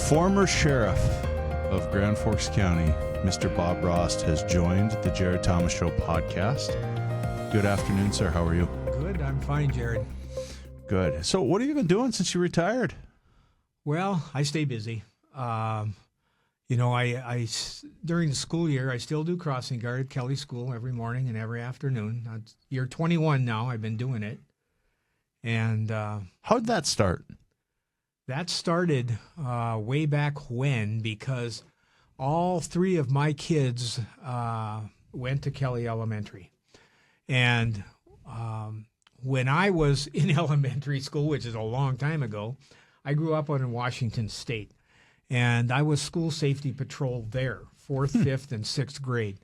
Former sheriff of Grand Forks County, Mr. Bob Rost, has joined the Jarrod Thomas Show podcast. Good afternoon, sir. How are you? Good. I'm fine, Jarrod. Good. So what have you been doing since you retired? Well, I stay busy. I during the school year, I still do crossing guard at Kelly School every morning and every afternoon. Year 21 now, I've been doing it. And How'd that start? that started way back when, because all three of my kids went to Kelly Elementary. And when I was in elementary school, which is a long time ago, I grew up in Washington State. And I was school safety patrol there, 4th, 5th, and 6th grade.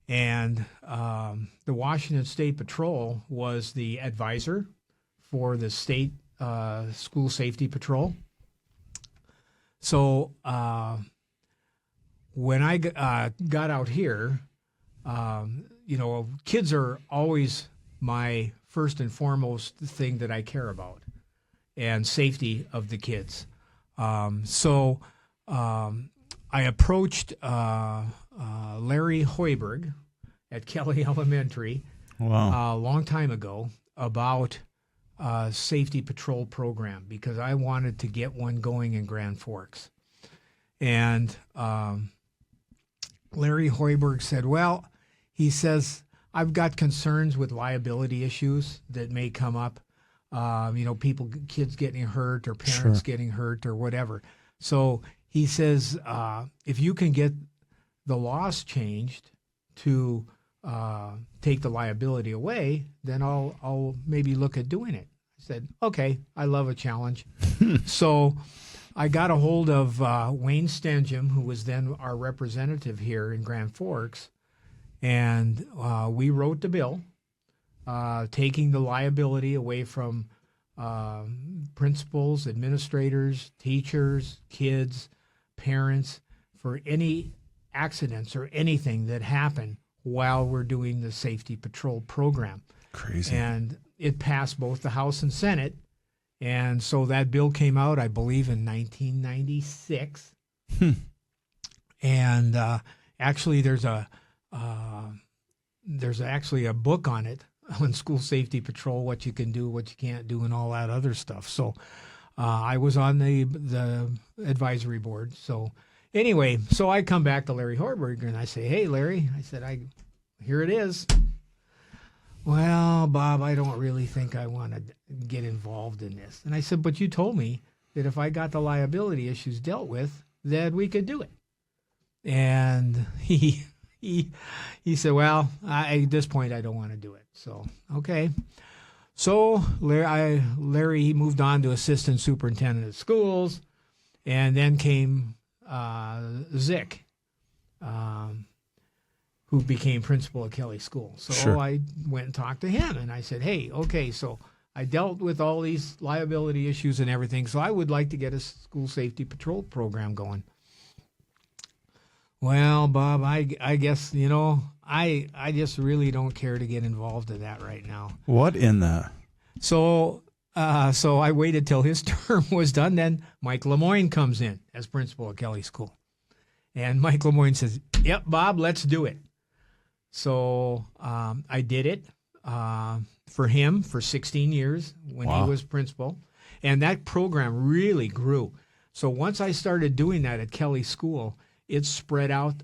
And the Washington State Patrol was the advisor for the state school safety patrol. So when I got out here, kids are always my first and foremost thing that I care about, and safety of the kids. So I approached Larry Hoiberg at Kelly Elementary a long time ago about safety patrol program, because I wanted to get one going in Grand Forks. And Larry Hoiberg said, well, he says, I've got concerns with liability issues that may come up. Kids getting hurt or parents getting hurt or whatever. So he says, if you can get the laws changed to take the liability away, then I'll maybe look at doing it. I said, okay, I love a challenge. So I got a hold of Wayne Stengham, who was then our representative here in Grand Forks, and we wrote the bill taking the liability away from principals, administrators, teachers, kids, parents for any accidents or anything that happen while we're doing the safety patrol program. Crazy. And it passed both the House and Senate. And so that bill came out, I believe, in 1996. And actually, there's actually a book on it, on school safety patrol, what you can do, what you can't do, and all that other stuff. So I was on the advisory board. So anyway, so I come back to Larry Hoiberg and I say, hey, Larry, I said, here it is. Well, Bob, I don't really think I want to get involved in this. And I said, but you told me that if I got the liability issues dealt with, that we could do it. And he said, well, at this point, I don't want to do it. So, okay. So Larry, he moved on to assistant superintendent of schools, and then came Zick, who became principal at Kelly School. So I went and talked to him, and I said, hey, okay, so I dealt with all these liability issues and everything, so I would like to get a school safety patrol program going. Well, Bob, I guess, I just really don't care to get involved in that right now. What in the? So I waited till his term was done. Then Mike Lemoyne comes in as principal at Kelly School. And Mike Lemoyne says, yep, Bob, let's do it. So I did it for him for 16 years when he was principal. And that program really grew. So once I started doing that at Kelly School, it spread out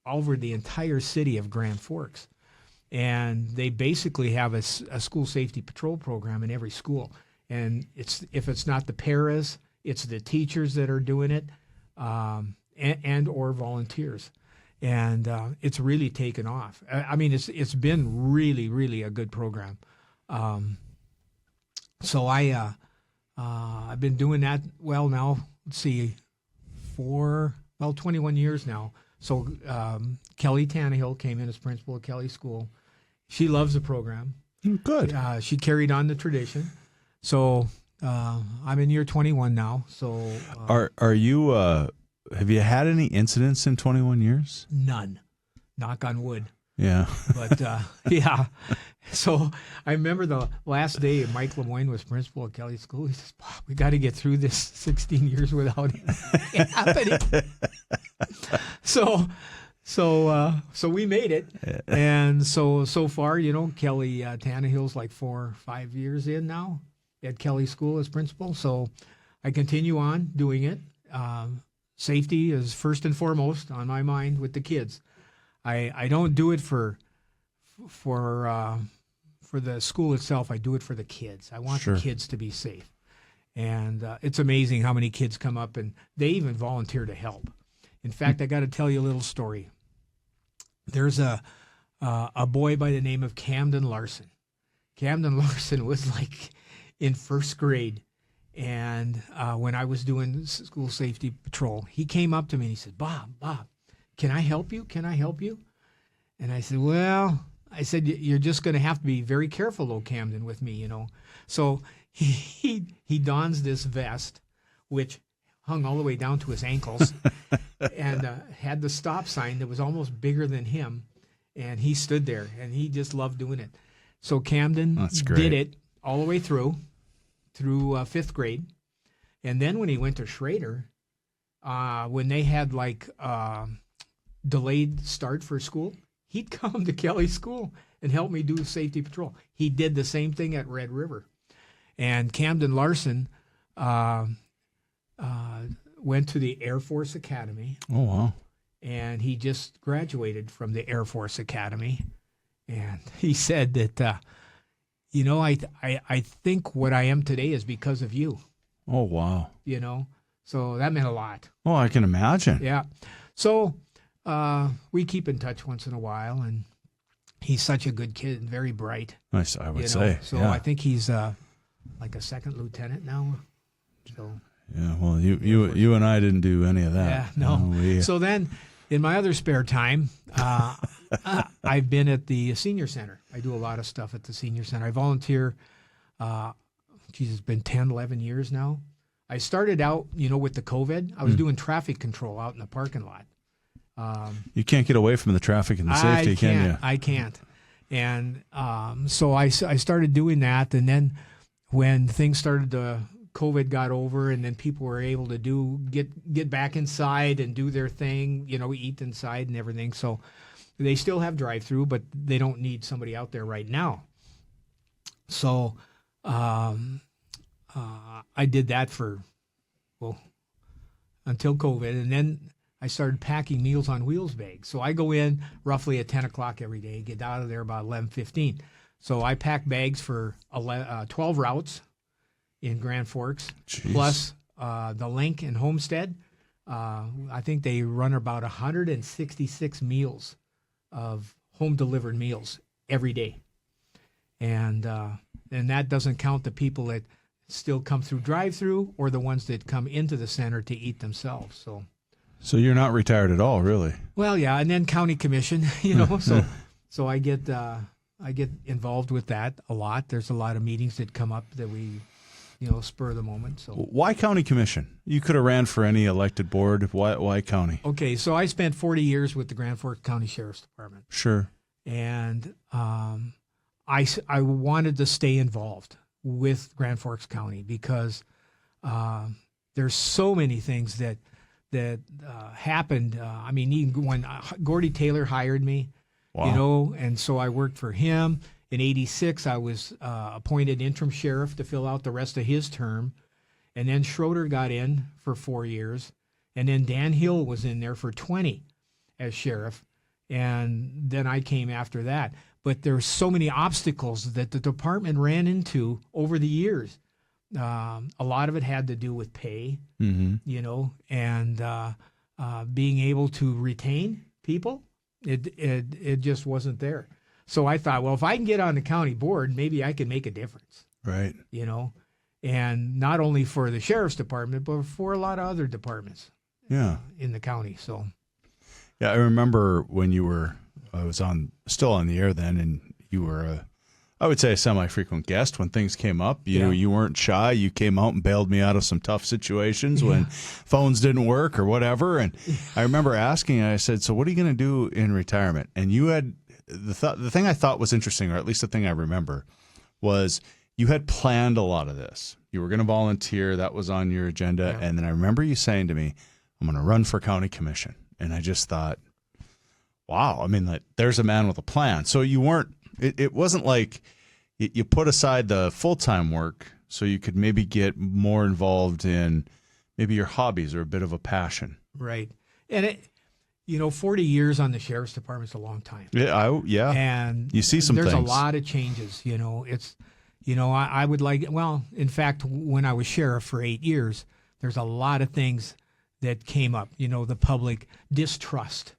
over the entire city of Grand Forks. And they basically have a school safety patrol program in every school. And if it's not the paras, it's the teachers that are doing it, and or volunteers. And it's really taken off. I mean, it's been really, really a good program. So I've been doing that, well, now, let's see, 21 years now. So Kelly Tannehill came in as principal at Kelly School. She loves the program. Good. She carried on the tradition. So I'm in year 21 now. So Are you? Have you had any incidents in 21 years? None. Knock on wood. Yeah. But yeah, so I remember the last day Mike Lemoyne was principal at Kelly School. He says, "Bob, we got to get through this 16 years without it happening." So we made it, and so far, Kelly Tannehill's like 4 or 5 years in now at Kelly School as principal. So I continue on doing it. Safety is first and foremost on my mind with the kids. I don't do it for the school itself. I do it for the kids. I want the kids to be safe, and it's amazing how many kids come up and they even volunteer to help. In fact, I got to tell you a little story. There's a boy by the name of Camden Larson. Camden Larson was like in first grade, and when I was doing school safety patrol, he came up to me and he said, Bob, can I help you? Can I help you? And I said, well, you're just going to have to be very careful, though, Camden, with me, So he dons this vest, which hung all the way down to his ankles, and had the stop sign that was almost bigger than him. And he stood there, and he just loved doing it. So Camden did it all the way through fifth grade. And then when he went to Schrader, when they had like delayed start for school, he'd come to Kelly School and help me do safety patrol. He did the same thing at Red River. And Camden Larson went to the Air Force Academy. Oh, wow. And he just graduated from the Air Force Academy. And he said that, I think what I am today is because of you. Oh, wow. So that meant a lot. Oh, I can imagine. Yeah. So we keep in touch once in a while, and he's such a good kid and very bright. Nice, I would say. So I think he's like a second lieutenant now. So yeah, well, you and I didn't do any of that. Yeah, no. So then, in my other spare time, I've been at the senior center. I do a lot of stuff at the senior center. I volunteer. It's been 10, 11 years now. I started out, with the COVID. I was doing traffic control out in the parking lot. You can't get away from the traffic and the safety, can you? I can't. And so I started doing that. And then when things started to, COVID got over, and then people were able to get back inside and do their thing, eat inside and everything. So they still have drive-through, but they don't need somebody out there right now. So I did that until COVID, and then I started packing Meals on Wheels bags. So I go in roughly at 10 o'clock every day, get out of there about 11:15. So I pack bags for 12 routes in Grand Forks, Jeez. Plus the Link and Homestead. I think they run about 166 meals of home-delivered meals every day. And that doesn't count the people that still come through drive-through or the ones that come into the center to eat themselves. So you're not retired at all, really? Well, yeah, and then county commission, so I get involved with that a lot. There's a lot of meetings that come up that we, spur of the moment. So why county commission? You could have ran for any elected board. Why county? Okay, so I spent 40 years with the Grand Forks County Sheriff's Department. Sure. And I wanted to stay involved with Grand Forks County because there's so many things that happened. Even when Gordy Taylor hired me, wow. And so I worked for him. In 86, I was appointed interim sheriff to fill out the rest of his term. And then Schroeder got in for 4 years. And then Dan Hill was in there for 20 as sheriff. And then I came after that. But there's so many obstacles that the department ran into over the years. A lot of it had to do with pay, and being able to retain people. It just wasn't there. So I thought, well, if I can get on the county board, maybe I can make a difference. Right. And not only for the sheriff's department, but for a lot of other departments. Yeah. In the county. So. Yeah, I remember when I was still on the air then, and you were I would say a semi-frequent guest when things came up. You weren't shy. You came out and bailed me out of some tough situations when phones didn't work or whatever. And I remember asking, I said, so what are you going to do in retirement? And you had the thing I thought was interesting, or at least the thing I remember, was you had planned a lot of this. You were going to volunteer. That was on your agenda. Yeah. And then I remember you saying to me, I'm going to run for county commission. And I just thought, wow, I mean, like, there's a man with a plan. So you weren't, it wasn't like you put aside the full-time work so you could maybe get more involved in maybe your hobbies or a bit of a passion. Right. And 40 years on the sheriff's department is a long time. Yeah. And you see some there's things. a lot of changes. I would like, well, in fact, when I was sheriff for 8 years, there's a lot of things that came up, the public distrust,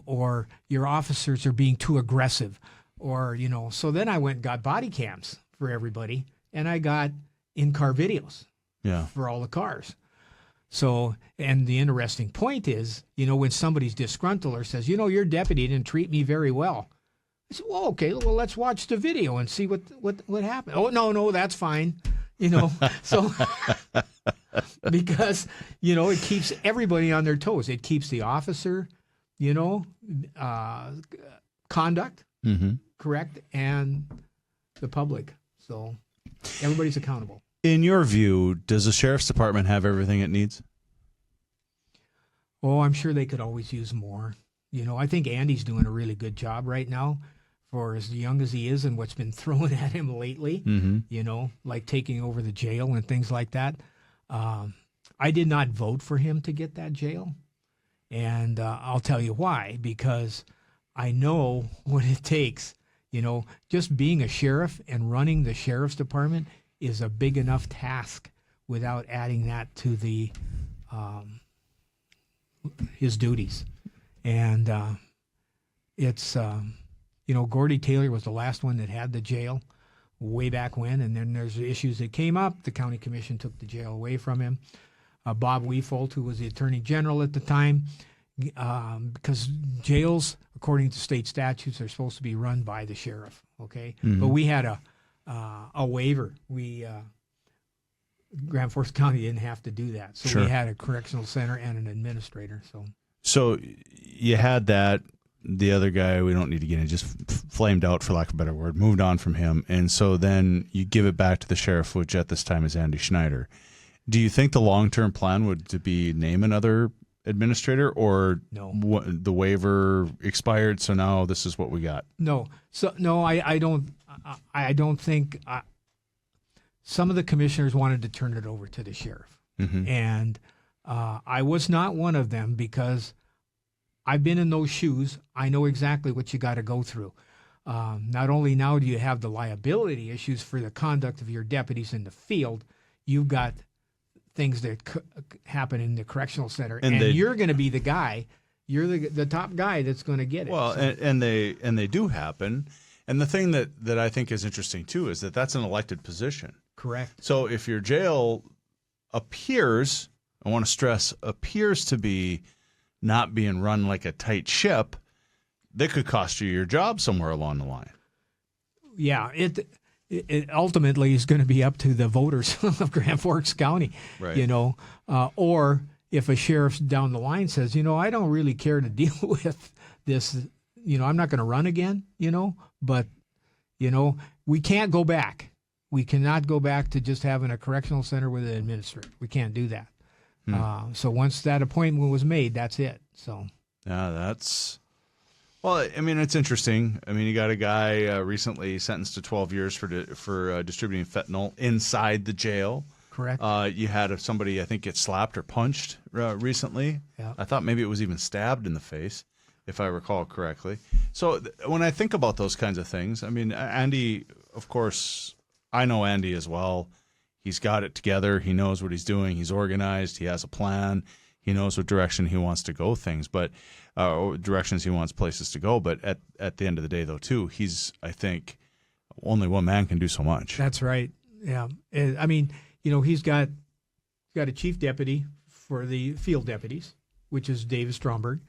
or your officers are being too aggressive, or, so then I went and got body cams for everybody, and I got in-car videos for all the cars. So, and the interesting point is, when somebody's disgruntled or says, your deputy didn't treat me very well. I said, well, okay, let's watch the video and see what happened. Oh, no, that's fine. So because, it keeps everybody on their toes. It keeps the officer, conduct correct, and the public. So everybody's accountable. In your view, does the sheriff's department have everything it needs? Oh, I'm sure they could always use more. I think Andy's doing a really good job right now for as young as he is and what's been thrown at him lately, like taking over the jail and things like that. I did not vote for him to get that jail. And I'll tell you why, because I know what it takes. Just being a sheriff and running the sheriff's department is a big enough task without adding that to the his duties. And it's, Gordy Taylor was the last one that had the jail way back when, and then there's issues that came up. The county commission took the jail away from him. Bob Weefold, who was the attorney general at the time, because jails, according to state statutes, are supposed to be run by the sheriff, okay? Mm-hmm. But we had a waiver. Grand Forks County didn't have to do that. So we had a correctional center and an administrator. So you had that. The other guy, we don't need to get in, just flamed out, for lack of a better word, moved on from him. And so then you give it back to the sheriff, which at this time is Andy Schneider. Do you think the long-term plan would to be name another administrator, or no? The waiver expired, so now this is what we got? No. So no, I don't. I don't think. Some of the commissioners wanted to turn it over to the sheriff, and I was not one of them, because I've been in those shoes. I know exactly what you got to go through. Not only now do you have the liability issues for the conduct of your deputies in the field, you've got things that happen in the correctional center, and you're going to be the guy. You're the top guy that's going to get it. Well, and they do happen. And the thing that I think is interesting too is that that's an elected position. Correct. So if your jail appears, I want to stress, appears to be not being run like a tight ship, that could cost you your job somewhere along the line. Yeah, it ultimately is going to be up to the voters of Grand Forks County, right. Or if a sheriff down the line says, I don't really care to deal with this, I'm not going to run again, but, we can't go back. We cannot go back to just having a correctional center with an administrator. We can't do that. So once that appointment was made, that's it. So yeah, well, I mean, it's interesting. I mean, you got a guy recently sentenced to 12 years for distributing fentanyl inside the jail. Correct. You had somebody, I think, get slapped or punched recently. Yeah. I thought maybe it was even stabbed in the face, if I recall correctly. So when I think about those kinds of things, I mean, Andy, of course, I know Andy as well. He's got it together. He knows what he's doing. He's organized. He has a plan. He knows what direction he wants to go things, but directions he wants places to go. But at the end of the day, though, too, I think only one man can do so much. That's right. Yeah. I mean, he's got a chief deputy for the field deputies, which is David Stromberg.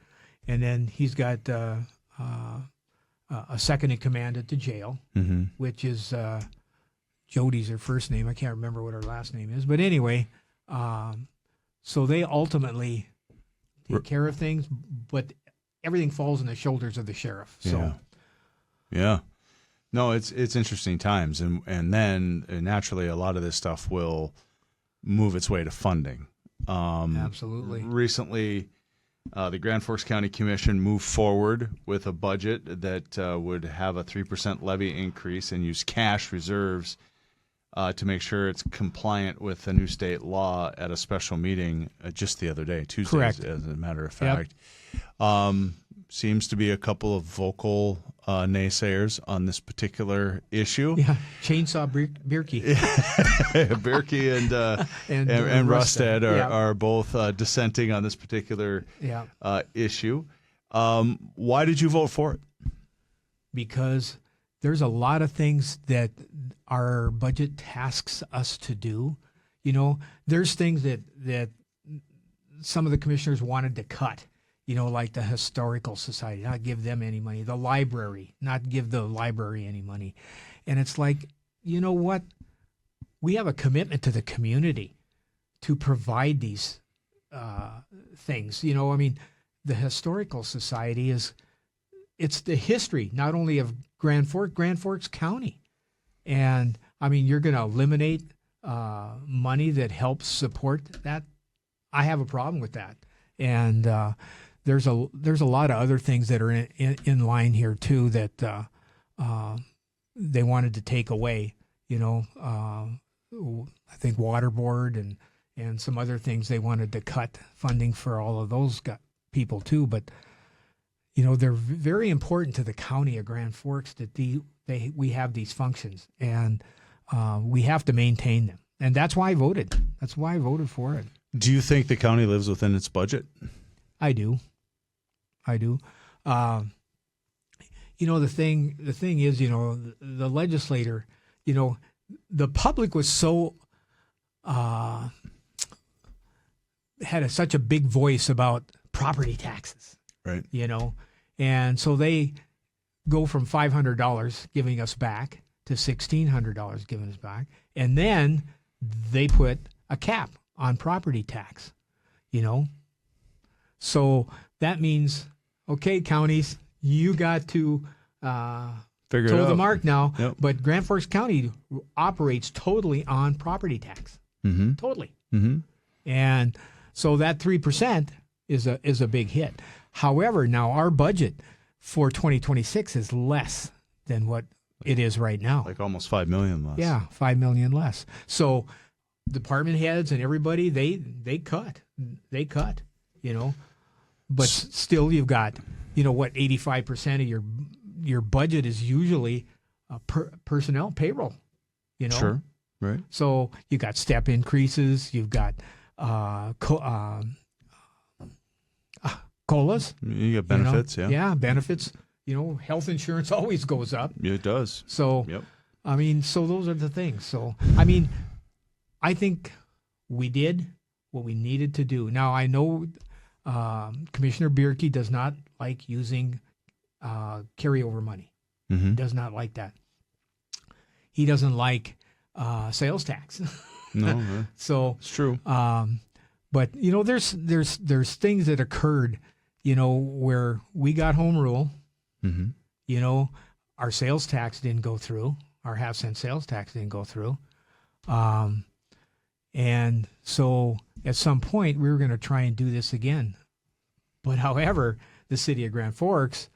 And then he's got a second in command at the jail, which is Jody's her first name. I can't remember what her last name is. But anyway, so they ultimately take care of things, but everything falls on the shoulders of the sheriff. So, Yeah. No, it's interesting times, and then naturally a lot of this stuff will move its way to funding. Absolutely. Recently, the Grand Forks County Commission moved forward with a budget that would have a 3% levy increase and use cash reserves to make sure it's compliant with the new state law at a special meeting just the other day, Tuesday, Correct. as a matter of fact. Seems to be a couple of vocal naysayers on this particular issue. Yeah, Chainsaw Bierke. Bierke and Rosted are both dissenting on this particular issue. Why did you vote for it? Because there's a lot of things that our budget tasks us to do. You know, there's things that some of the commissioners wanted to cut. You know, like the Historical Society, not give them any money. The library, not give the library any money. And it's like, you know what? We have a commitment to the community to provide these things. You know, I mean, the Historical Society it's the history, not only of Grand Forks County. And, I mean, you're going to eliminate money that helps support that. I have a problem with that. And there's a lot of other things that are in line here too that they wanted to take away. You know, I think water board and some other things they wanted to cut funding for all of those people too. But you know, they're very important to the county of Grand Forks that we have these functions, and we have to maintain them. And that's why I voted. That's why I voted for it. Do you think the county lives within its budget? I do. You know, the thing is, you know, the legislator, you know, the public was so had such a big voice about property taxes, right? You know, and so they go from $500 giving us back to $1,600 giving us back, and then they put a cap on property tax, you know. So that means, okay, counties, you got to figure toe it out. the mark now. Yep. But Grand Forks County operates totally on property tax, totally. Mm-hmm. And so that 3% is a big hit. However, now our budget for 2026 is less than what it is right now. Like almost $5 million less. Yeah, $5 million less. So department heads and everybody, they cut, you know. But still, you've got, you know, what, 85% of your budget is usually personnel, payroll, you know. Sure, right. So you got step increases, you've got COLAs. You get benefits, you know? Yeah, benefits. You know, health insurance always goes up. It does. So, I mean, so those are the things. So, I mean, I think we did what we needed to do. Now, I know Commissioner Bierke does not like using carryover money. Mm-hmm. He does not like that. He doesn't like sales tax. No, so it's true. But you know, there's things that occurred, you know, where we got home rule. Mm-hmm. You know, our sales tax didn't go through. Our half-cent sales tax didn't go through. And so at some point we were going to try and do this again. But however, the city of Grand Forks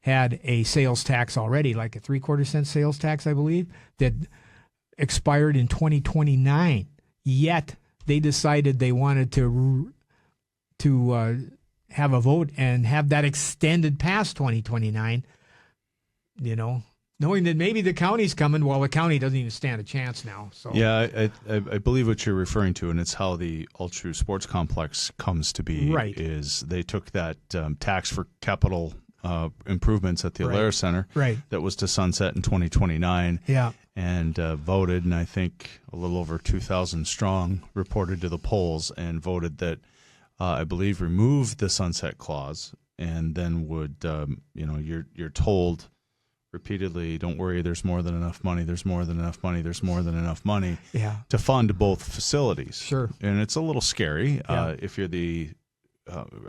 had a sales tax already, like a 3/4 cent sales tax, I believe, that expired in 2029. Yet they decided they wanted to have a vote and have that extended past 2029, you know, knowing that maybe the county's coming. Well, the county doesn't even stand a chance now. So yeah, I believe what you're referring to, and it's how the Ultra Sports Complex comes to be. Right. Is they took that tax for capital improvements at the Alaris Center that was to sunset in 2029. Yeah. And voted, and I think a little over 2,000 strong reported to the polls and voted that I believe remove the sunset clause, and then would you know, you're told repeatedly, don't worry, there's more than enough money, there's more than enough money, there's more than enough money to fund both facilities. Sure. And it's a little scary if you're the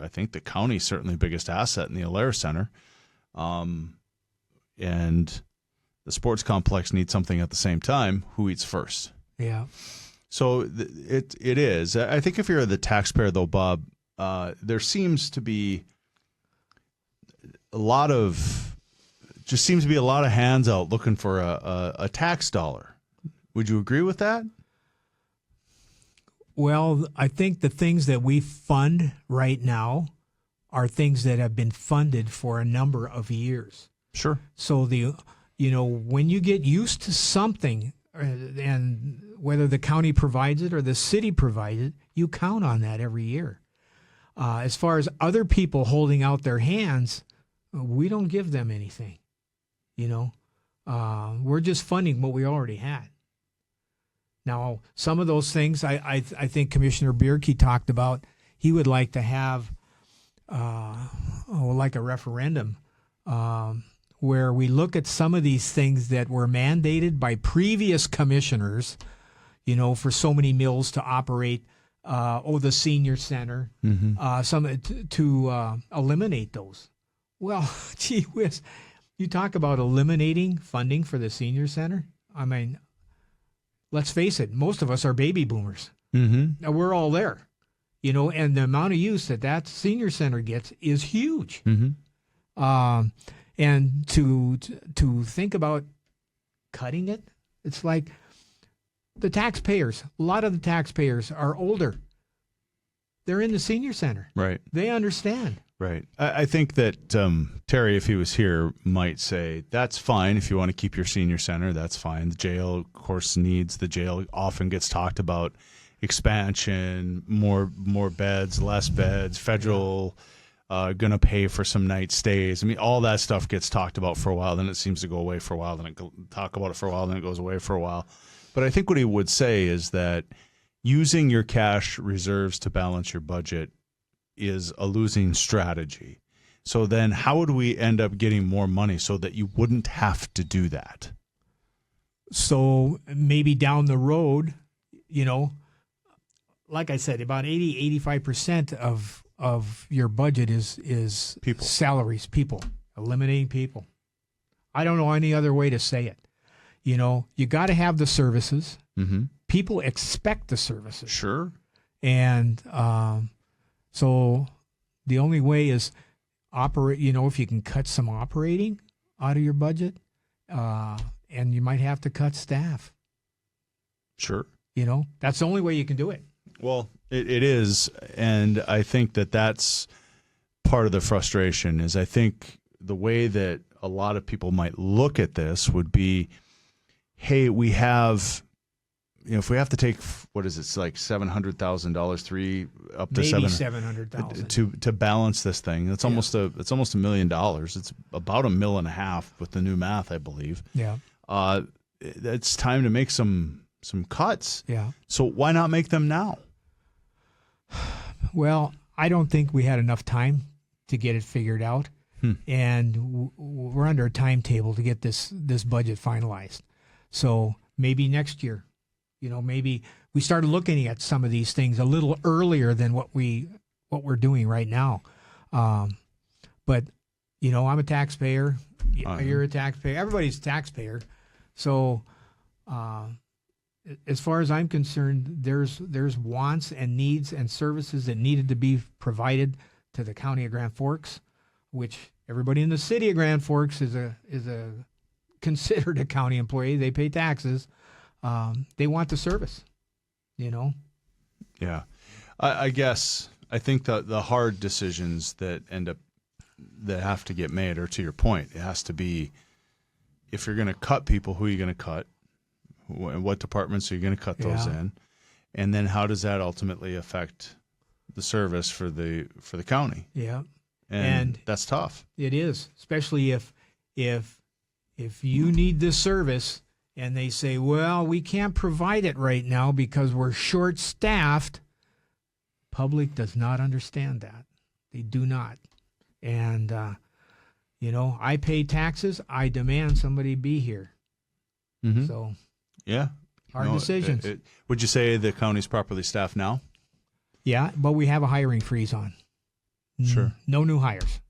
I think the county's certainly biggest asset in the Alaris Center. and the sports complex needs something at the same time, who eats first? Yeah. So it is. I think if you're the taxpayer, though, Bob, there seems to be a lot of hands out looking for a tax dollar. Would you agree with that? Well, I think the things that we fund right now are things that have been funded for a number of years. Sure. So when you get used to something, and whether the county provides it or the city provides it, you count on that every year. As far as other people holding out their hands, we don't give them anything. We're just funding what we already had. Now, some of those things I think Commissioner Bierke talked about, he would like to have like a referendum where we look at some of these things that were mandated by previous commissioners, for so many mills to operate, the senior center, to eliminate those. Well, gee whiz, you talk about eliminating funding for the senior center. I mean, let's face it, most of us are baby boomers. Mm-hmm. Now, we're all there, and the amount of use that senior center gets is huge. Mm-hmm. And to think about cutting it, it's like a lot of the taxpayers are older. They're in the senior center. Right. They understand. Right. I think that Terry, if he was here, might say, that's fine. If you want to keep your senior center, that's fine. The jail, of course, the jail often gets talked about expansion, more beds, less beds, federal going to pay for some night stays. I mean, all that stuff gets talked about for a while, then it seems to go away for a while, then talk about it for a while, then it goes away for a while. But I think what he would say is that using your cash reserves to balance your budget is a losing strategy. So then how would we end up getting more money so that you wouldn't have to do that? So maybe down the road, like I said, about 85% of your budget is people. Salaries, people, eliminating people. I don't know any other way to say it. You got to have the services. Mm-hmm. People expect the services. Sure. And so the only way is operate. If you can cut some operating out of your budget, and you might have to cut staff. Sure. That's the only way you can do it. Well, it is, and I think that's part of the frustration is I think the way that a lot of people might look at this would be, hey, we have, if we have to take, what is it, it's like $700,000, up to maybe $700,000 to balance this thing. It's almost $1 million. It's about $1.5 million with the new math, I believe. Yeah. It's time to make some cuts. Yeah. So why not make them now? Well, I don't think we had enough time to get it figured out, and we're under a timetable to get this budget finalized. So maybe next year, maybe we started looking at some of these things a little earlier than what we're doing right now. But I'm a taxpayer. You're a taxpayer. Everybody's a taxpayer. So as far as I'm concerned, there's wants and needs and services that needed to be provided to the county of Grand Forks, which everybody in the city of Grand Forks is a considered a county employee. They pay taxes. They want the service, Yeah. I guess I think the hard decisions that have to get made are, to your point, it has to be, if you're going to cut people, who are you going to cut? What departments are you going to cut those in? And then how does that ultimately affect the service for the county? Yeah. And that's tough. It is, especially if you need this service and they say, well, we can't provide it right now because we're short-staffed. Public does not understand that. They do not. And, I pay taxes. I demand somebody be here. Mm-hmm. So, yeah. Hard decisions. Would you say the county's properly staffed now? Yeah, but we have a hiring freeze on. Sure. No new hires.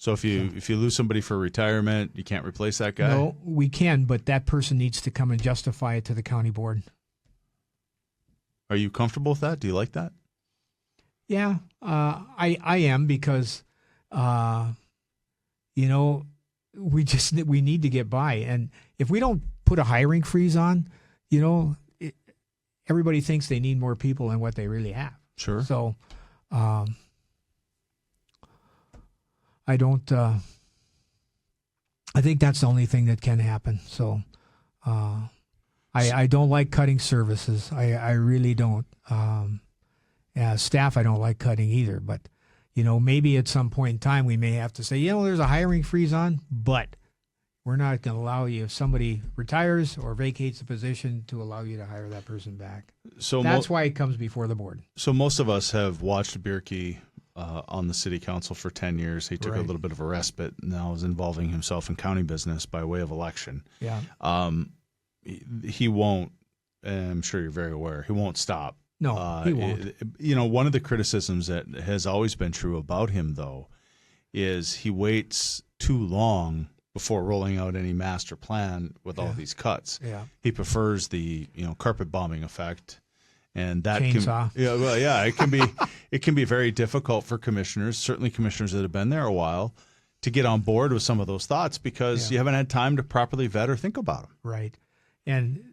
So if you lose somebody for retirement, you can't replace that guy? No, we can, but that person needs to come and justify it to the county board. Are you comfortable with that? Do you like that? Yeah, I am because, we need to get by. And if we don't put a hiring freeze on, everybody thinks they need more people than what they really have. Sure. So I don't, I think that's the only thing that can happen. So I don't like cutting services. I really don't. Staff I don't like cutting either. But, maybe at some point in time we may have to say, there's a hiring freeze on, but we're not going to allow you, if somebody retires or vacates the position, to allow you to hire that person back. So that's why it comes before the board. So most of us have watched Bierke on the city council for 10 years. He took a little bit of a respite, now is involving himself in county business by way of election. Yeah. He won't, and I'm sure you're very aware, he won't stop. No, he won't. One of the criticisms that has always been true about him, though, is he waits too long before rolling out any master plan with all these cuts. Yeah. He prefers the carpet bombing effect, and that chainsaw. It can be very difficult for commissioners, certainly commissioners that have been there a while, to get on board with some of those thoughts because you haven't had time to properly vet or think about them. Right. And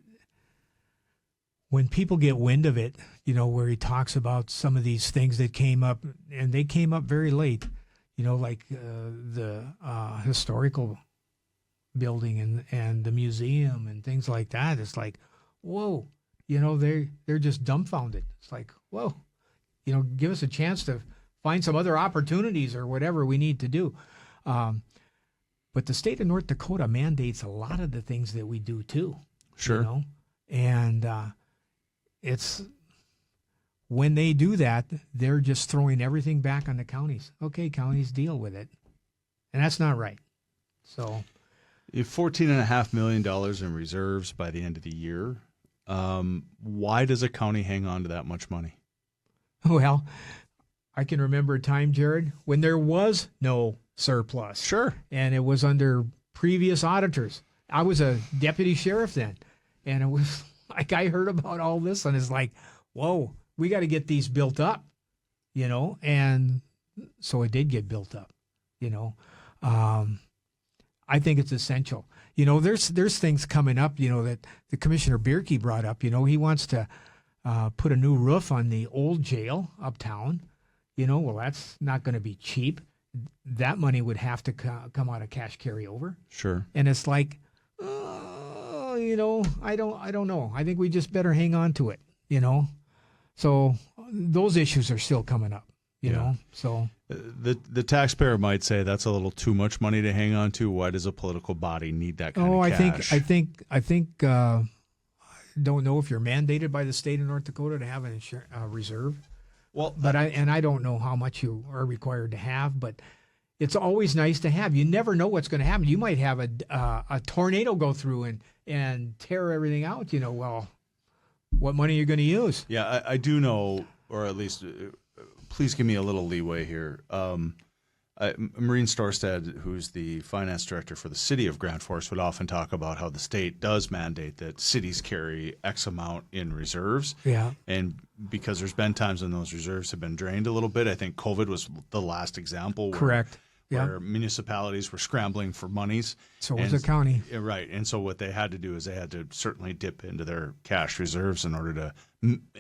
when people get wind of it, where he talks about some of these things that came up, and they came up very late, like the historical building and the museum and things like that. It's like, whoa, they're just dumbfounded. It's like, whoa, give us a chance to find some other opportunities or whatever we need to do. But the state of North Dakota mandates a lot of the things that we do too. Sure. And it's when they do that, they're just throwing everything back on the counties. Okay, counties, deal with it. And that's not right. So you have $14.5 million in reserves by the end of the year. Why does a county hang on to that much money? Well, I can remember a time, Jarrod, when there was no surplus. Sure. And it was under previous auditors. I was a deputy sheriff then. And it was like I heard about all this and it's like, whoa, we got to get these built up, and so it did get built up, I think it's essential. There's things coming up, that the Commissioner Bierke brought up. He wants to put a new roof on the old jail uptown. Well, that's not going to be cheap. That money would have to come out of cash carryover. Sure. And it's like, I don't know. I think we just better hang on to it, So those issues are still coming up, you know. So the taxpayer might say that's a little too much money to hang on to. Why does a political body need that kind of cash? I think I don't know if you're mandated by the state of North Dakota to have an reserve. Well, but I don't know how much you are required to have, but it's always nice to have. You never know what's going to happen. You might have a tornado go through and tear everything out. Well, what money are you going to use? Yeah, I do know, or at least please give me a little leeway here. Maureen Storstad, who's the finance director for the city of Grand Forks, would often talk about how the state does mandate that cities carry X amount in reserves. Yeah. And because there's been times when those reserves have been drained a little bit. I think COVID was the last example. Correct. Where municipalities were scrambling for monies. So was the county. Right. And so what they had to do is they had to certainly dip into their cash reserves in order to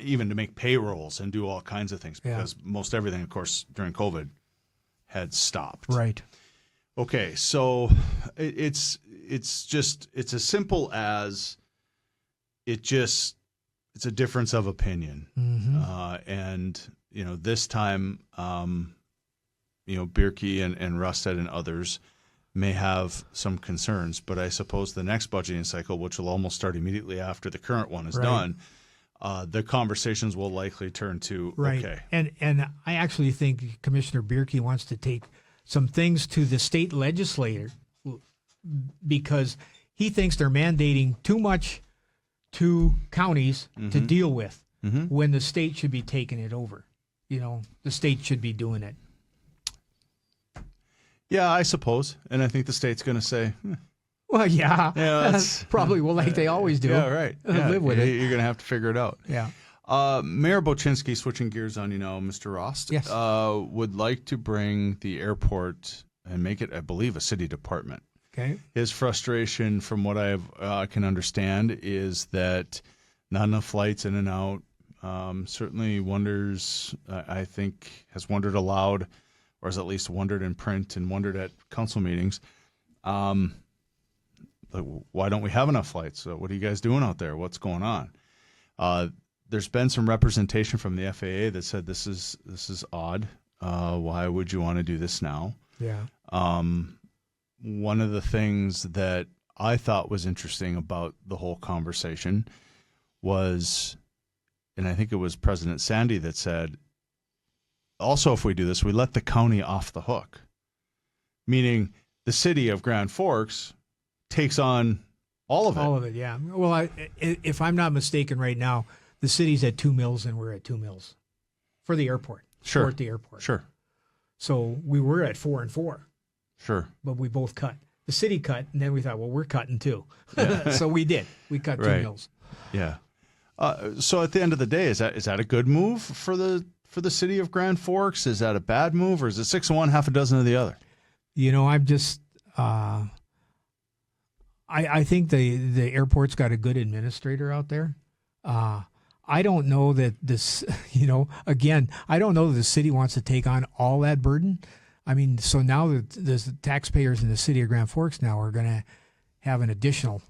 even to make payrolls and do all kinds of things because most everything, of course, during COVID had stopped. Right. Okay. So it's as simple as it's a difference of opinion. Mm-hmm. And, this time, Bierke and Rosted and others may have some concerns, but I suppose the next budgeting cycle, which will almost start immediately after the current one is done, the conversations will likely turn to, okay. And I actually think Commissioner Bierke wants to take some things to the state legislature because he thinks they're mandating too much to counties to deal with when the state should be taking it over. The state should be doing it. Yeah, I suppose. And I think the state's going to say, Well, yeah, that's probably like they always do. Yeah, right. Yeah, Live with it. You're going to have to figure it out. Yeah. Mayor Boczynski, switching gears on you now, Mr. Rost, Yes. would like to bring the airport and make it, I believe, a city department. Okay. His frustration, from what I can understand, is that not enough flights in and out. Certainly wonders, I think, has wondered aloud, or has at least wondered in print and wondered at council meetings. Why don't we have enough flights? What are you guys doing out there? What's going on? There's been some representation from the FAA that said this is odd. Why would you want to do this now? Yeah. One of the things that I thought was interesting about the whole conversation was, and I think it was President Sandy that said, also, if we do this, we let the county off the hook, meaning the city of Grand Forks takes on all of it. All of it, yeah. Well, if I'm not mistaken right now, the city's at 2 mills and we're at 2 mills for the airport. Sure. At the airport. Sure. So we were at 4 and 4. Sure. But we both cut. The city cut, and then we thought, well, we're cutting too. Yeah. So we did. We cut 2 mills. Yeah. So at the end of the day, is that a good move for the city of Grand Forks? Is that a bad move, or is it 6 of one, half a dozen of the other? I'm just I think the airport's got a good administrator out there. I don't know that this, again, I don't know that the city wants to take on all that burden. I mean, so now the taxpayers in the city of Grand Forks now are going to have an additional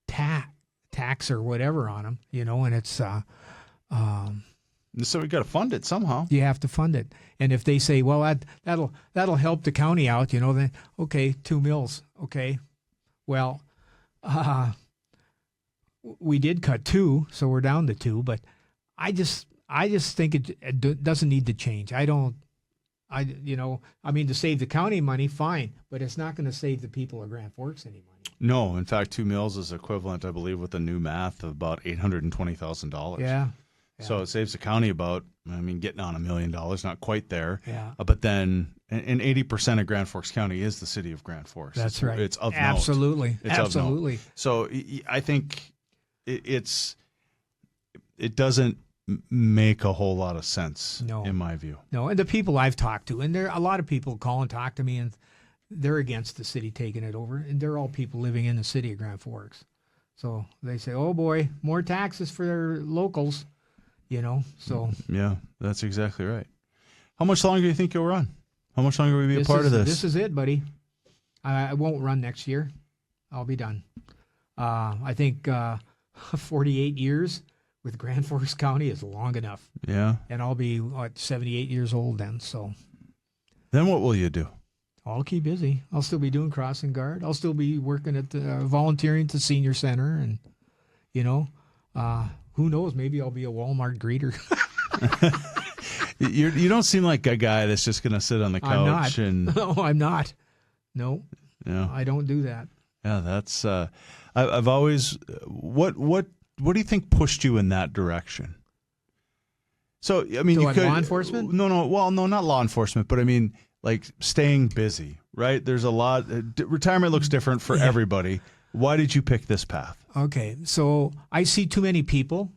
tax or whatever on them, and it's so we got to fund it somehow. You have to fund it, and if they say, well, that'll help the county out, then okay, 2 mills, okay, well, we did cut 2, so we're down to 2, but I just think it doesn't need to change. To save the county money, fine, but it's not going to save the people of Grand Forks any money. No, in fact, 2 mills is equivalent, I believe, with the new math of about $820,000. Yeah. So it saves the county about, getting on $1 million, not quite there. Yeah. But then, and 80% of Grand Forks County is the city of Grand Forks. That's right. It's of note. Absolutely. It's Absolutely. Of note. So I think it doesn't make a whole lot of sense, in my view. No, and the people I've talked to, and there are a lot of people call and talk to me, and they're against the city taking it over, and they're all people living in the city of Grand Forks. So they say, oh boy, more taxes for their locals, so. Yeah, that's exactly right. How much longer do you think you'll run? How much longer will you be a part of this? This is it, buddy. I won't run next year. I'll be done. I think 48 years with Grand Forks County is long enough. Yeah. And I'll be 78 years old then, so. Then what will you do? I'll keep busy. I'll still be doing crossing guard. I'll still be working at volunteering at the senior center, and who knows? Maybe I'll be a Walmart greeter. You don't seem like a guy that's just going to sit on the couch. No, I'm not. No, yeah. I don't do that. Yeah, that's. I've always. What do you think pushed you in that direction? So you could law enforcement? No. Well, no, not law enforcement, but like staying busy, right? There's a lot. Retirement looks different for everybody. Why did you pick this path? Okay, so I see too many people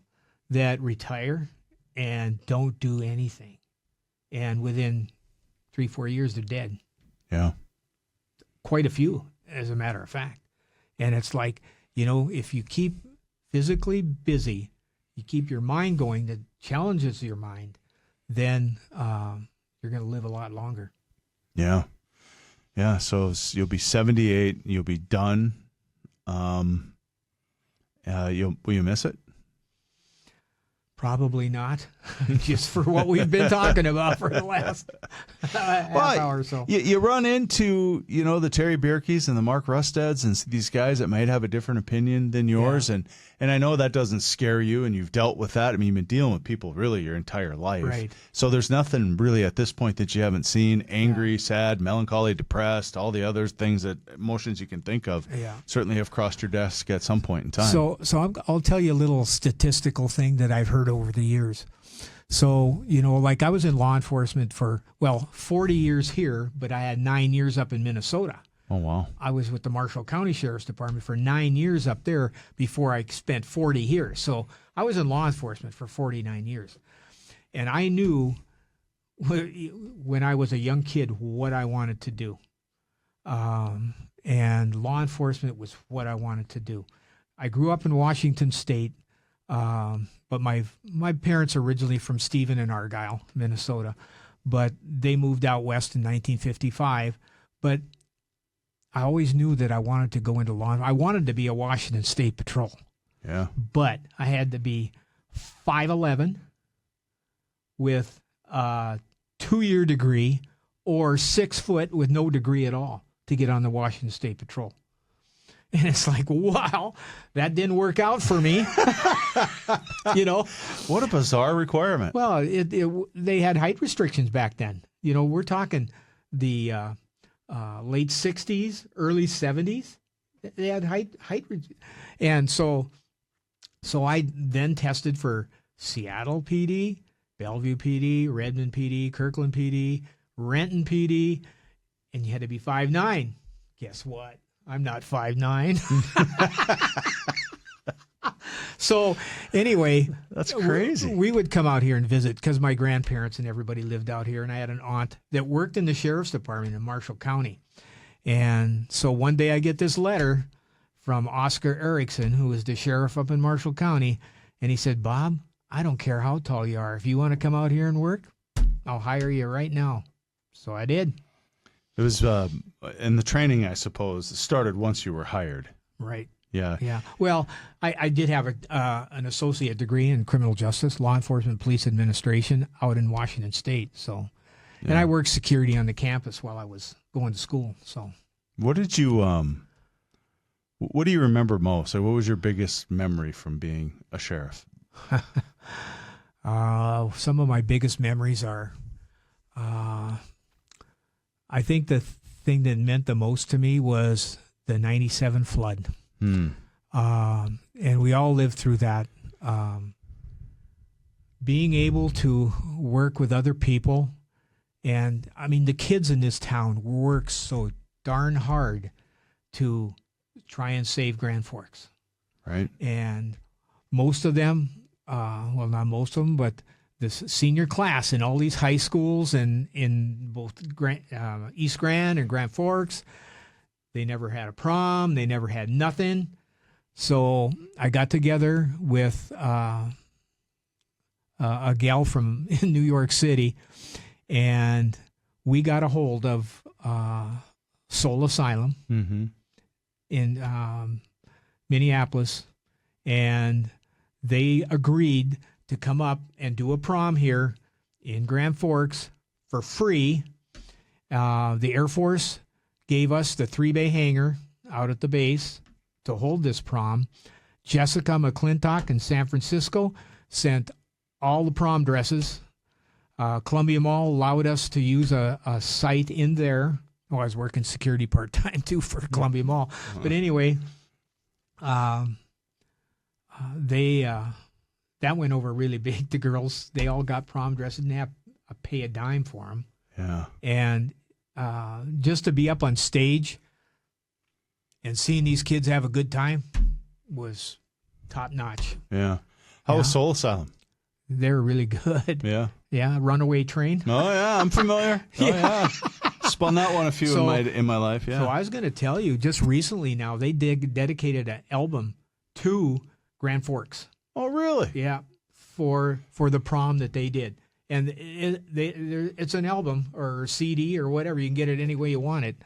that retire and don't do anything, and within 3-4 years they're dead. Yeah, quite a few, as a matter of fact. And it's like, if you keep physically busy, you keep your mind going, that challenges your mind, then you're going to live a lot longer. Yeah. Yeah. So you'll be 78. You'll be done. Will you miss it? Probably not, just for what we've been talking about for the last half hour or so. You run into, the Terry Bierkes and the Mark Rusteds and these guys that might have a different opinion than yours. Yeah. And I know that doesn't scare you, and you've dealt with that. You've been dealing with people really your entire life. Right. So there's nothing really at this point that you haven't seen. Angry, sad, melancholy, depressed, all the other things, emotions you can think of, certainly have crossed your desk at some point in time. So I'll tell you a little statistical thing that I've heard over the years. So, like I was in law enforcement for, 40 years here, but I had 9 years up in Minnesota. Oh, wow. I was with the Marshall County Sheriff's Department for 9 years up there before I spent 40 here. So I was in law enforcement for 49 years. And I knew when I was a young kid what I wanted to do. And law enforcement was what I wanted to do. I grew up in Washington State, but my parents are originally from Stephen and Argyle, Minnesota, but they moved out west in 1955. But I always knew that I wanted to go into law. I wanted to be a Washington State Patrol. Yeah. But I had to be 5'11", with a 2-year degree, or 6 foot with no degree at all to get on the Washington State Patrol. And it's like, wow, that didn't work out for me. What a bizarre requirement. Well, they had height restrictions back then. We're talking the late 60s, early 70s. They had height, and so I then tested for Seattle PD, Bellevue PD, Redmond PD, Kirkland PD, Renton PD, and you had to be 5'9". Guess what? I'm not 5'9". So anyway, that's crazy. We would come out here and visit because my grandparents and everybody lived out here, and I had an aunt that worked in the sheriff's department in Marshall County. And so one day I get this letter from Oscar Erickson, who was the sheriff up in Marshall County, and he said, "Bob, I don't care how tall you are. If you want to come out here and work, I'll hire you right now." So I did. It was in the training, I suppose, started once you were hired. Right. Yeah. Yeah. Well, I did have an associate degree in criminal justice, law enforcement, police administration out in Washington State. So, and I worked security on the campus while I was going to school. So, what did you what do you remember most? Or what was your biggest memory from being a sheriff? Some of my biggest memories are, I think the thing that meant the most to me was the 97 flood. And we all lived through that. Being able to work with other people, and I mean, the kids in this town work so darn hard to try and save Grand Forks. Right. And most of them, well, not most of them, but this senior class in all these high schools and in both East Grand and Grand Forks, they never had a prom. They never had nothing. So I got together with a gal from New York City, and we got a hold of Soul Asylum in Minneapolis, and they agreed to come up and do a prom here in Grand Forks for free. The Air Force gave us the 3-bay hangar out at the base to hold this prom. Jessica McClintock in San Francisco sent all the prom dresses. Columbia Mall allowed us to use a site in there. Oh, I was working security part-time too for Columbia Mall. But anyway, that went over really big. The girls, they all got prom dresses, didn't have to pay a dime for them. Yeah. And just to be up on stage and seeing these kids have a good time was top notch. Yeah. How was Soul Asylum? They're really good. Yeah. Yeah. Runaway Train. Oh yeah, I'm familiar. Oh yeah. Spun that one a few in my life. Yeah. So I was going to tell you, just recently now they dedicated an album to Grand Forks. Oh really? Yeah. For the prom that they did. And it's an album or CD or whatever. You can get it any way you want it.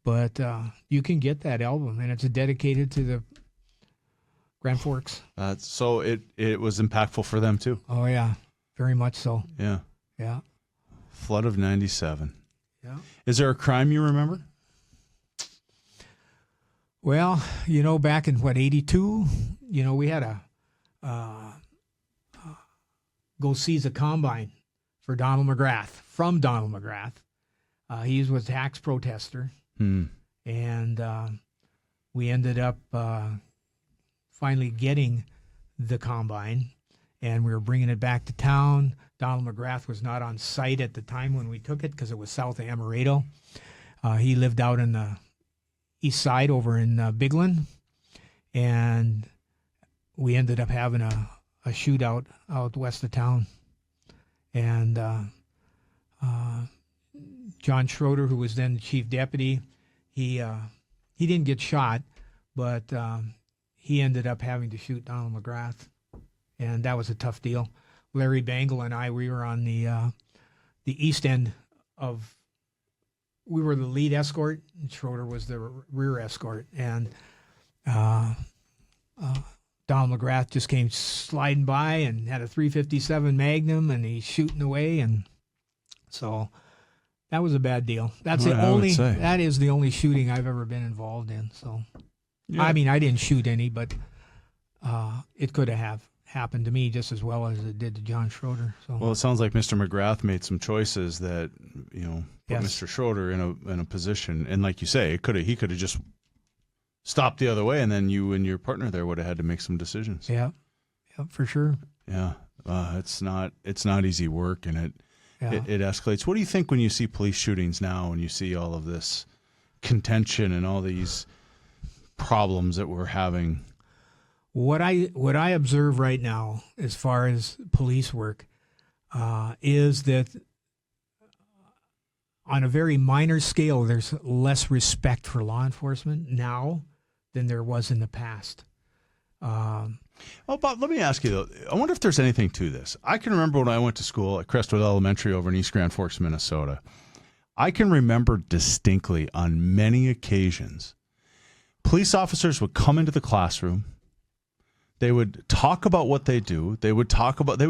But you can get that album, and it's dedicated to the Grand Forks. So it was impactful for them, too. Oh, yeah. Very much so. Yeah. Yeah. Flood of 97. Yeah. Is there a crime you remember? Well, back in, 82, we had a go seize a combine for Donald McGrath, from Donald McGrath. He was a tax protester. And we ended up finally getting the combine, and we were bringing it back to town. Donald McGrath was not on site at the time when we took it because it was south of Amaretto. He lived out in the east side over in Bigland, and we ended up having a shootout out west of town. And John Schroeder, who was then chief deputy, he didn't get shot, but he ended up having to shoot Donald McGrath, and that was a tough deal. Larry Bangle and I, we were on the east end of. We were the lead escort, and Schroeder was the rear escort, and Donald McGrath just came sliding by and had a .357 Magnum, and he's shooting away, and so that was a bad deal. That's that is the only shooting I've ever been involved in. So, yeah. I mean, I didn't shoot any, but it could have happened to me just as well as it did to John Schroeder. So. Well, it sounds like Mr. McGrath made some choices that put Mr. Schroeder in a position, and like you say, he could have just stopped the other way, and then you and your partner there would have had to make some decisions. Yeah, for sure. Yeah, it's not easy work, and it escalates. What do you think when you see police shootings now, and you see all of this contention and all these problems that we're having? What I observe right now, as far as police work, is that on a very minor scale, there's less respect for law enforcement now than there was in the past. Bob, let me ask you, though. I wonder if there's anything to this. I can remember when I went to school at Crestwood Elementary over in East Grand Forks, Minnesota. I can remember distinctly on many occasions, police officers would come into the classroom. They would talk about what they do. They would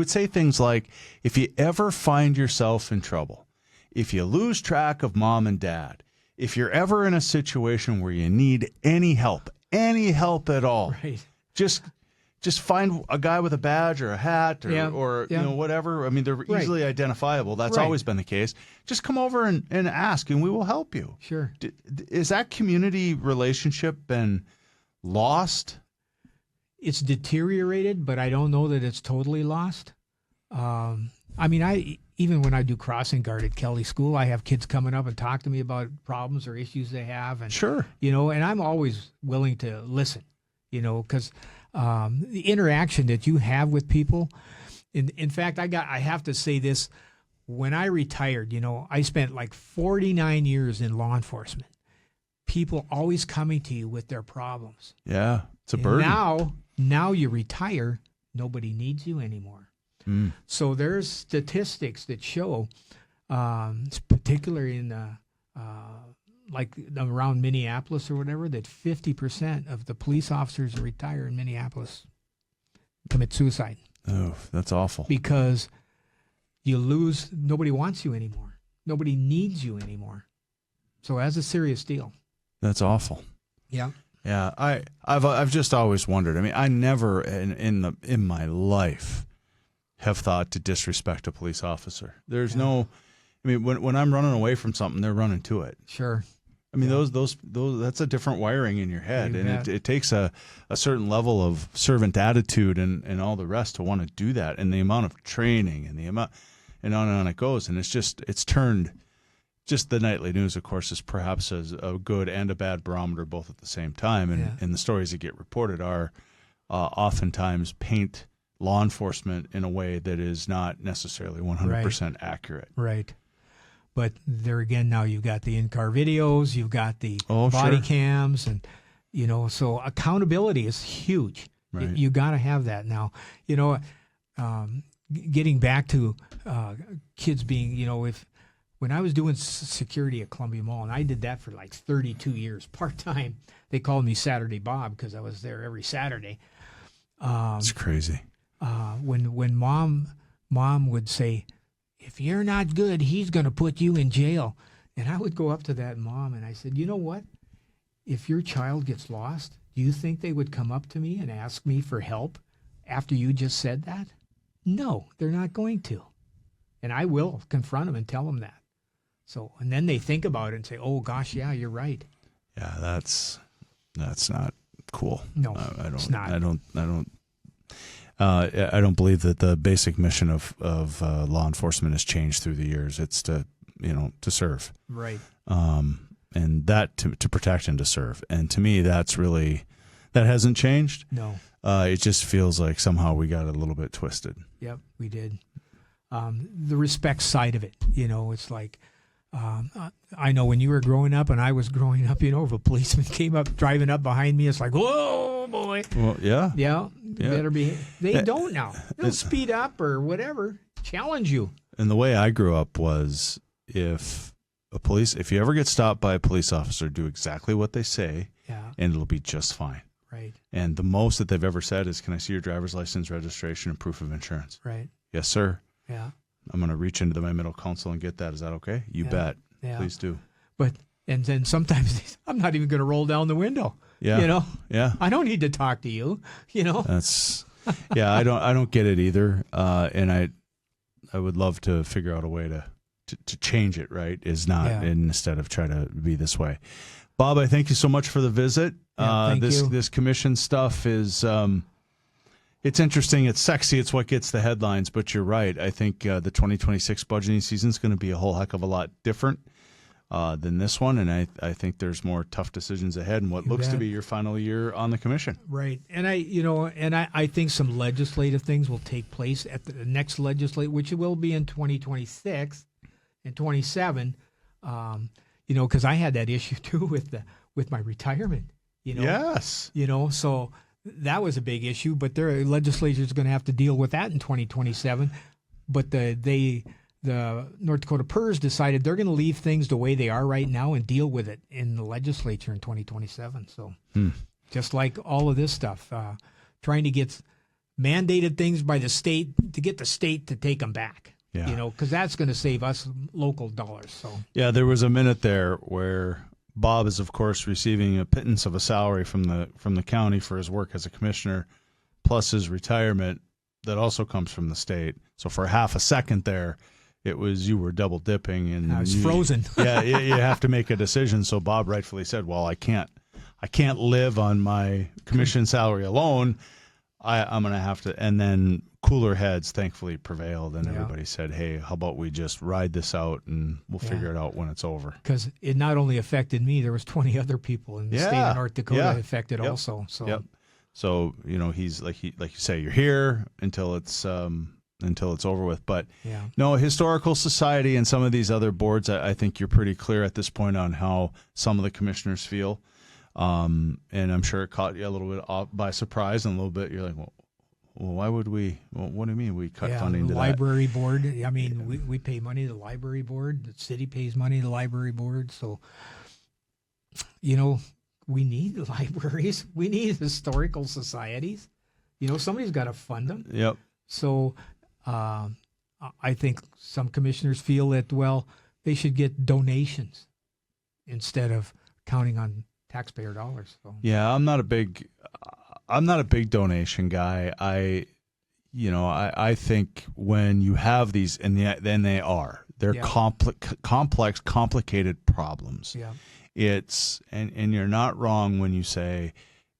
say things like, if you ever find yourself in trouble, if you lose track of mom and dad, if you're ever in a situation where you need any help at all, right. just find a guy with a badge or a hat or whatever. I mean, they're easily identifiable. That's always been the case. Just come over and ask, and we will help you. Sure. Is that community relationship been lost? It's deteriorated, but I don't know that it's totally lost. I mean, even when I do crossing guard at Kelly School, I have kids coming up and talk to me about problems or issues they have, and sure, and I'm always willing to listen, because the interaction that you have with people. In fact, I have to say this: when I retired, I spent like 49 years in law enforcement. People always coming to you with their problems. Yeah, it's a burden. Now you retire, nobody needs you anymore. So there's statistics that show, particularly in like around Minneapolis or whatever, that 50% of the police officers who retire in Minneapolis commit suicide. Oh, that's awful. Because nobody wants you anymore. Nobody needs you anymore. So that's a serious deal. That's awful. Yeah. Yeah, I've just always wondered. I mean, I never in my life have thought to disrespect a police officer. There's no. I mean, when I'm running away from something, they're running to it. Sure. I mean, those that's a different wiring in your head, and it takes a certain level of servant attitude and all the rest to want to do that, and the amount of training and the amount and on it goes, and it's turned. Just the nightly news, of course, is perhaps a good and a bad barometer both at the same time. And the stories that get reported are oftentimes paint law enforcement in a way that is not necessarily 100% accurate. Right. But there again, now you've got the in-car videos, you've got the body cams, and, so accountability is huge. Right. You got to have that now. Getting back to kids being, when I was doing security at Columbia Mall, and I did that for like 32 years, part-time, they called me Saturday Bob because I was there every Saturday. It's crazy. When mom would say, if you're not good, he's going to put you in jail. And I would go up to that mom and I said, you know what? If your child gets lost, do you think they would come up to me and ask me for help after you just said that? No, they're not going to. And I will confront them and tell them that. So, and then they think about it and say, "Oh gosh, yeah, you're right." Yeah, that's not cool. No, I don't. It's not. I don't. I don't believe that the basic mission of law enforcement has changed through the years. It's to serve, Right. And that to protect and to serve. And to me, that hasn't changed. No. It just feels like somehow we got a little bit twisted. Yep, we did. The respect side of it, it's like, I know when you were growing up and I was growing up, if a policeman came up driving up behind me, it's like, whoa, boy. Well, yeah. Yeah, better be. They don't now. They'll speed up or whatever, challenge you. And the way I grew up was if you ever get stopped by a police officer, do exactly what they say, and it'll be just fine. Right. And the most that they've ever said is, "Can I see your driver's license, registration, and proof of insurance?" Right. Yes, sir. Yeah. I'm going to reach into my middle console and get that. Is that okay? You bet. Yeah. Please do. And then sometimes I'm not even going to roll down the window. Yeah. Yeah. I don't need to talk to you. That's. Yeah. I don't get it either. And I would love to figure out a way to change it. Right. Is not instead of try to be this way. Bob, I thank you so much for the visit. Thank you. This commission stuff is. It's interesting. It's sexy. It's what gets the headlines. But you're right. I think the 2026 budgeting season is going to be a whole heck of a lot different than this one. And I think there's more tough decisions ahead in what looks to be your final year on the commission. Right. And I think some legislative things will take place at the next legislature, which will be in 2026 and 27. Because I had that issue too with my retirement. Yes. So that was a big issue, but their legislature is going to have to deal with that in 2027. But the North Dakota PERS decided they're going to leave things the way they are right now and deal with it in the legislature in 2027. So just like all of this stuff, trying to get mandated things by the state to get the state to take them back. Yeah. Because that's going to save us local dollars. So yeah, there was a minute there where Bob is, of course, receiving a pittance of a salary from the county for his work as a commissioner, plus his retirement that also comes from the state. So for half a second there, it was you were double dipping, and I was frozen. Yeah, you have to make a decision. So Bob rightfully said, "Well, I can't live on my commission salary alone. I'm going to have to." And then cooler heads thankfully prevailed, and everybody said, "Hey, how about we just ride this out and we'll figure it out when it's over?" Because it not only affected me, there was 20 other people in the state of North Dakota affected also. So So he's like you say, you're here until it's over with. But no, Historical Society and some of these other boards, I think you're pretty clear at this point on how some of the commissioners feel. And I'm sure it caught you a little bit off by surprise, and a little bit you're like, well, why would we? Well, what do you mean we cut funding to the library board? I mean, we pay money to the library board. The city pays money to the library board. So, we need libraries. We need historical societies. Somebody's got to fund them. Yep. So, I think some commissioners feel that, they should get donations instead of counting on taxpayer dollars. So. Yeah, I'm not a big donation guy. I think when you have these, and then they're complex, complicated problems. Yeah. And you're not wrong when you say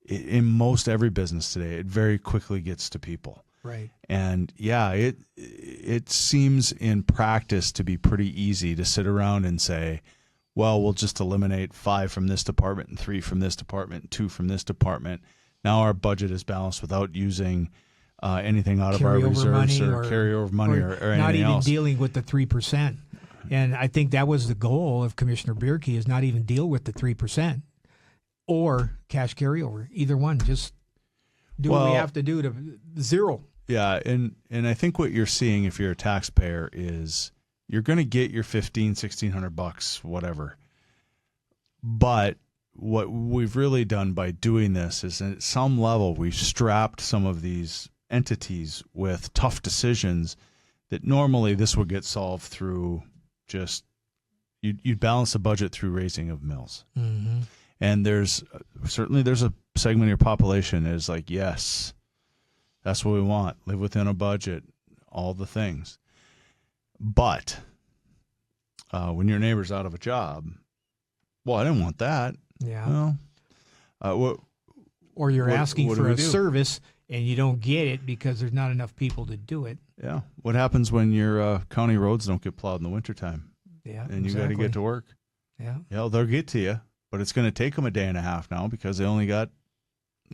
in most every business today, it very quickly gets to people. Right. And it seems in practice to be pretty easy to sit around and say, well, we'll just eliminate 5 from this department and 3 from this department and 2 from this department. Now our budget is balanced without using anything out of our reserves or carryover money or anything else. Not even dealing with the 3%. And I think that was the goal of Commissioner Bierke, is not even deal with the 3% or cash carryover. Either one, just do what we have to do to zero. Yeah, and I think what you're seeing if you're a taxpayer is you're going to get your $1,600, whatever. But what we've really done by doing this is at some level we've strapped some of these entities with tough decisions that normally this would get solved through just you'd balance the budget through raising of mills. Mm-hmm. And there's a segment of your population that is like, yes, that's what we want. Live within a budget, all the things. But when your neighbor's out of a job, well, I didn't want that. Yeah. Well, or you're asking for a service and you don't get it because there's not enough people to do it. Yeah. What happens when your county roads don't get plowed in the wintertime? Yeah, and you got to get to work. Yeah. Yeah, they'll get to you, but it's going to take them a day and a half now because they only got,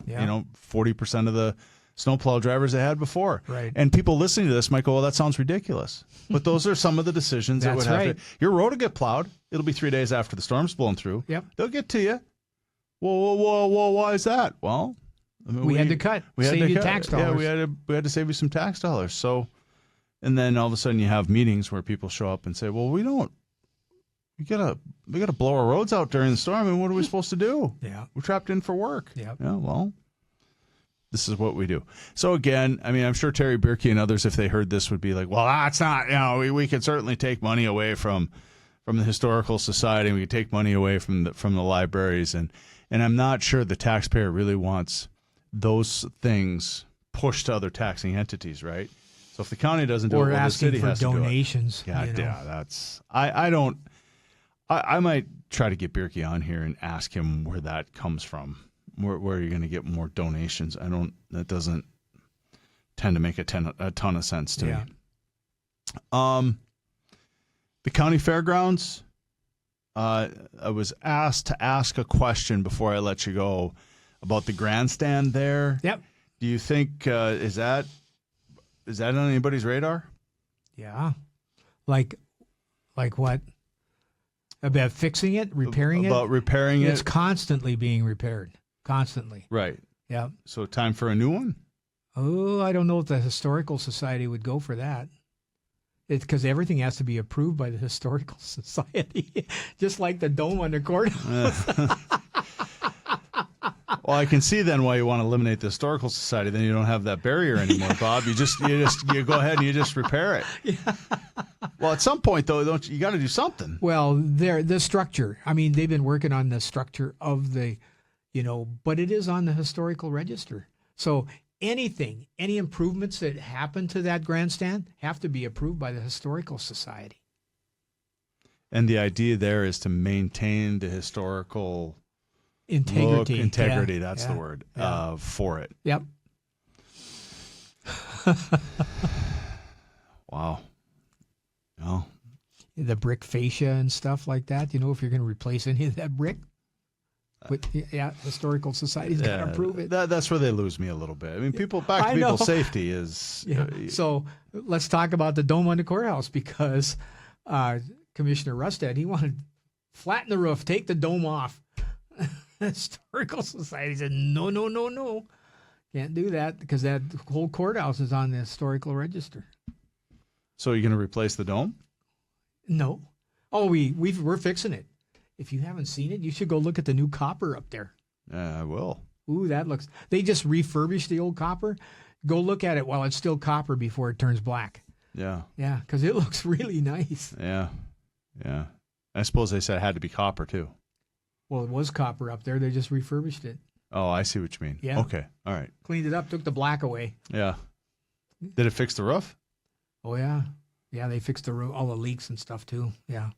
40% of the snowplow drivers they had before. Right. And people listening to this might go, well, that sounds ridiculous. But those are some of the decisions that would have to. Your road will get plowed. It'll be 3 days after the storm's blowing through. Yep. They'll get to you. Whoa, why is that? Well, I mean, we had to cut. Save you tax dollars. Yeah, we had to save you some tax dollars. So, and then all of a sudden you have meetings where people show up and say, well, we gotta blow our roads out during the storm, and what are we supposed to do? Yeah. We're trapped in for work. Yeah. Yeah, well, this is what we do. So again, I mean, I'm sure Terry Bierke and others, if they heard this, would be like, well, that's not, we can certainly take money away from the Historical Society, and we can take money away from the libraries, and I'm not sure the taxpayer really wants those things pushed to other taxing entities, right? So if the county doesn't do it, well, the city has to do it. Or asking for donations. Yeah, that's I might try to get Bierke on here and ask him where that comes from. Where you're going to get more donations. That doesn't tend to make a ton of sense to me. The county fairgrounds, I was asked to ask a question before I let you go about the grandstand there. Yep. Do you think, is that on anybody's radar? Yeah. Like what? About fixing it, repairing it? About repairing it? It's constantly being repaired. Constantly. Right. Yeah. So time for a new one? Oh, I don't know if the Historical Society would go for that. It's because everything has to be approved by the Historical Society, just like the dome on the courthouse. Well, I can see then why you want to eliminate the Historical Society. Then you don't have that barrier anymore, Bob. You go ahead and you just repair it. Yeah. Well, at some point though, you got to do something. Well, the structure. I mean, they've been working on the structure of the, but it is on the historical register. So any improvements that happen to that grandstand have to be approved by the Historical Society. And the idea there is to maintain the historical integrity. Integrity, yeah, that's yeah, the word, yeah. For it. Yep. Wow. Oh. The brick fascia and stuff like that, if you're going to replace any of that brick. But Historical Society's got to approve it. That's where they lose me a little bit. I mean, people's safety is. Yeah. So let's talk about the dome on the courthouse because Commissioner Rost, he wanted to flatten the roof, take the dome off. Historical Society said, no. Can't do that because that whole courthouse is on the historical register. So you're going to replace the dome? No. Oh, we're fixing it. If you haven't seen it, you should go look at the new copper up there. I will. Ooh, they just refurbished the old copper. Go look at it while it's still copper before it turns black. Yeah. Yeah, because it looks really nice. Yeah. Yeah. I suppose they said it had to be copper too. Well, it was copper up there. They just refurbished it. Oh, I see what you mean. Yeah. Okay. All right. Cleaned it up, took the black away. Yeah. Did it fix the roof? Oh, yeah. Yeah, they fixed the roof, all the leaks and stuff too. Yeah.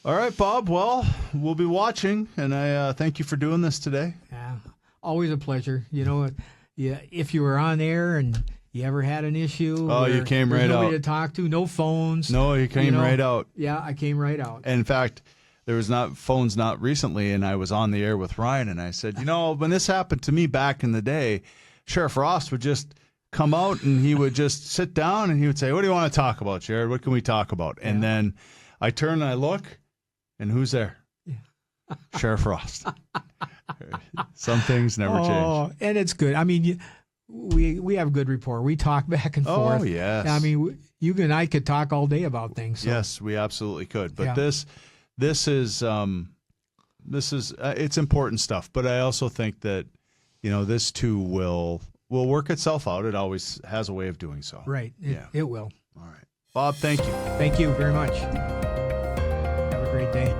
All right, Bob. Well, we'll be watching, and I thank you for doing this today. Yeah. Always a pleasure. If you were on air and you ever had an issue. Oh, you came right out. Nobody to talk to, no phones. No, you came right out. Yeah, I came right out. And in fact, there was not phones recently, and I was on the air with Ryan, and I said, when this happened to me back in the day, Sheriff Rost would just come out and he would just sit down and he would say, what do you want to talk about, Jarrod? What can we talk about? Yeah. And then I turn and I look, and who's there? Yeah. Sheriff Rost. Some things never change. And it's good. I mean, we have good rapport. We talk back and forth. Oh, yes. I mean, you and I could talk all day about things. So. Yes, we absolutely could. But this is it's important stuff. But I also think that, this too will work itself out. It always has a way of doing so. Right. It will. All right. Bob, thank you. Thank you very much. Have a great day.